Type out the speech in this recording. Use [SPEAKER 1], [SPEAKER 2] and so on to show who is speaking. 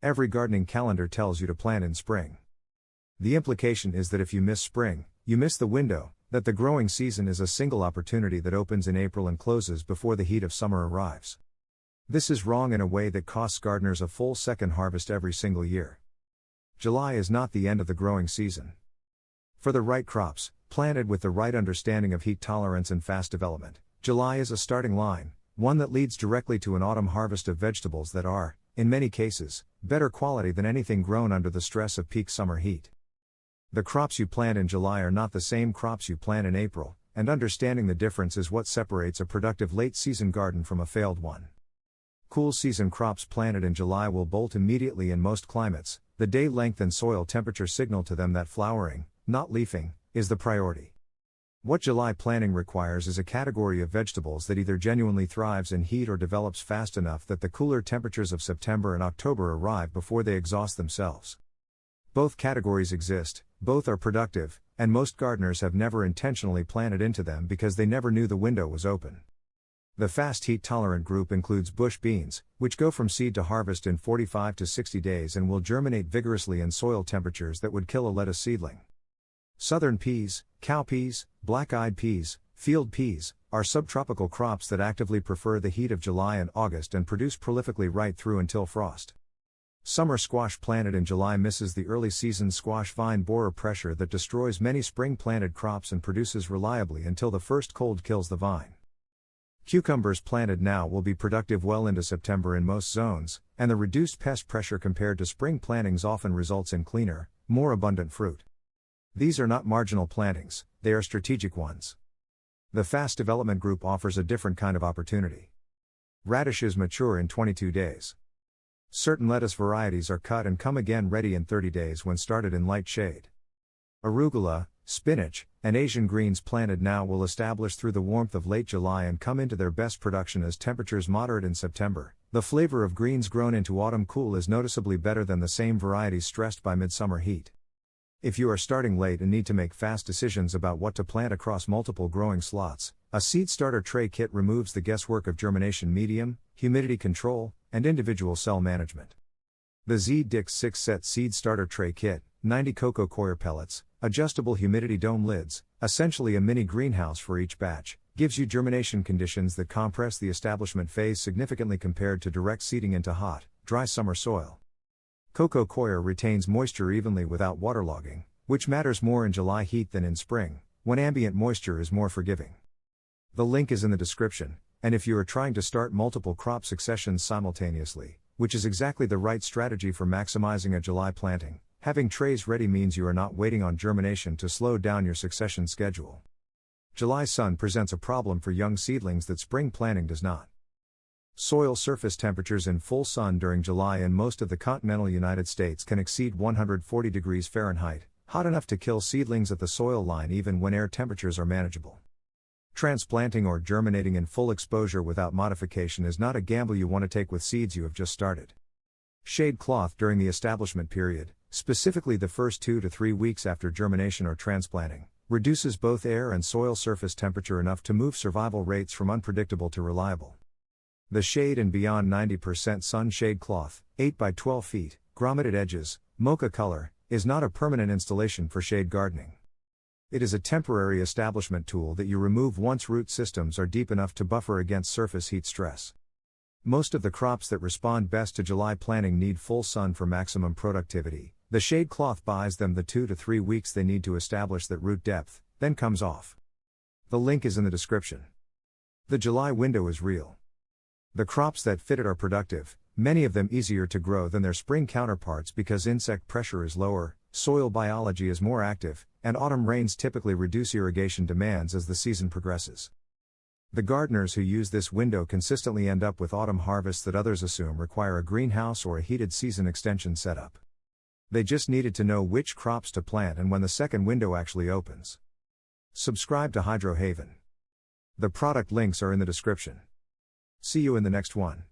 [SPEAKER 1] Every gardening calendar tells you to plant in spring. The implication is that if you miss spring, you miss the window, that the growing season is a single opportunity that opens in April and closes before the heat of summer arrives. This is wrong in a way that costs gardeners a full second harvest every single year. July is not the end of the growing season. For the right crops, planted with the right understanding of heat tolerance and fast development, July is a starting line, one that leads directly to an autumn harvest of vegetables that are, in many cases, better quality than anything grown under the stress of peak summer heat. The crops you plant in July are not the same crops you plant in April, and understanding the difference is what separates a productive late-season garden from a failed one. Cool season crops planted in July will bolt immediately in most climates. The day length and soil temperature signal to them that flowering, not leafing, is the priority. What July planting requires is a category of vegetables that either genuinely thrives in heat or develops fast enough that the cooler temperatures of September and October arrive before they exhaust themselves. Both categories exist, both are productive, and most gardeners have never intentionally planted into them because they never knew the window was open. The fast heat-tolerant group includes bush beans, which go from seed to harvest in 45 to 60 days and will germinate vigorously in soil temperatures that would kill a lettuce seedling. Southern peas, cowpeas, black-eyed peas, field peas, are subtropical crops that actively prefer the heat of July and August and produce prolifically right through until frost. Summer squash planted in July misses the early season squash vine borer pressure that destroys many spring-planted crops and produces reliably until the first cold kills the vine. Cucumbers planted now will be productive well into September in most zones, and the reduced pest pressure compared to spring plantings often results in cleaner, more abundant fruit. These are not marginal plantings, they are strategic ones. The fast development group offers a different kind of opportunity. Radishes mature in 22 days. Certain lettuce varieties are cut and come again ready in 30 days when started in light shade. Arugula, spinach, and Asian greens planted now will establish through the warmth of late July and come into their best production as temperatures moderate in September. The flavor of greens grown into autumn cool is noticeably better than the same varieties stressed by midsummer heat. If you are starting late and need to make fast decisions about what to plant across multiple growing slots, a seed starter tray kit removes the guesswork of germination medium, humidity control, and individual cell management. The Z-Dix 6-set seed starter tray kit, 90 cocoa coir pellets, adjustable humidity dome lids, essentially a mini greenhouse for each batch, gives you germination conditions that compress the establishment phase significantly compared to direct seeding into hot, dry summer soil. Cocoa coir retains moisture evenly without waterlogging, which matters more in July heat than in spring, when ambient moisture is more forgiving. The link is in the description, and if you are trying to start multiple crop successions simultaneously, which is exactly the right strategy for maximizing a July planting, having trays ready means you are not waiting on germination to slow down your succession schedule. July sun presents a problem for young seedlings that spring planting does not. Soil surface temperatures in full sun during July in most of the continental United States can exceed 140 degrees Fahrenheit, hot enough to kill seedlings at the soil line even when air temperatures are manageable. Transplanting or germinating in full exposure without modification is not a gamble you want to take with seeds you have just started. Shade cloth during the establishment period, specifically the first 2 to 3 weeks after germination or transplanting, reduces both air and soil surface temperature enough to move survival rates from unpredictable to reliable. The shade and beyond 90% sun shade cloth, 8 by 12 feet, grommeted edges, mocha color, is not a permanent installation for shade gardening. It is a temporary establishment tool that you remove once root systems are deep enough to buffer against surface heat stress. Most of the crops that respond best to July planting need full sun for maximum productivity. The shade cloth buys them the 2 to 3 weeks they need to establish that root depth, then comes off. The link is in the description. The July window is real. The crops that fit it are productive, many of them easier to grow than their spring counterparts because insect pressure is lower, soil biology is more active, and autumn rains typically reduce irrigation demands as the season progresses. The gardeners who use this window consistently end up with autumn harvests that others assume require a greenhouse or a heated season extension setup. They just needed to know which crops to plant and when the second window actually opens. Subscribe to Hydrohaven. The product links are in the description. See you in the next one.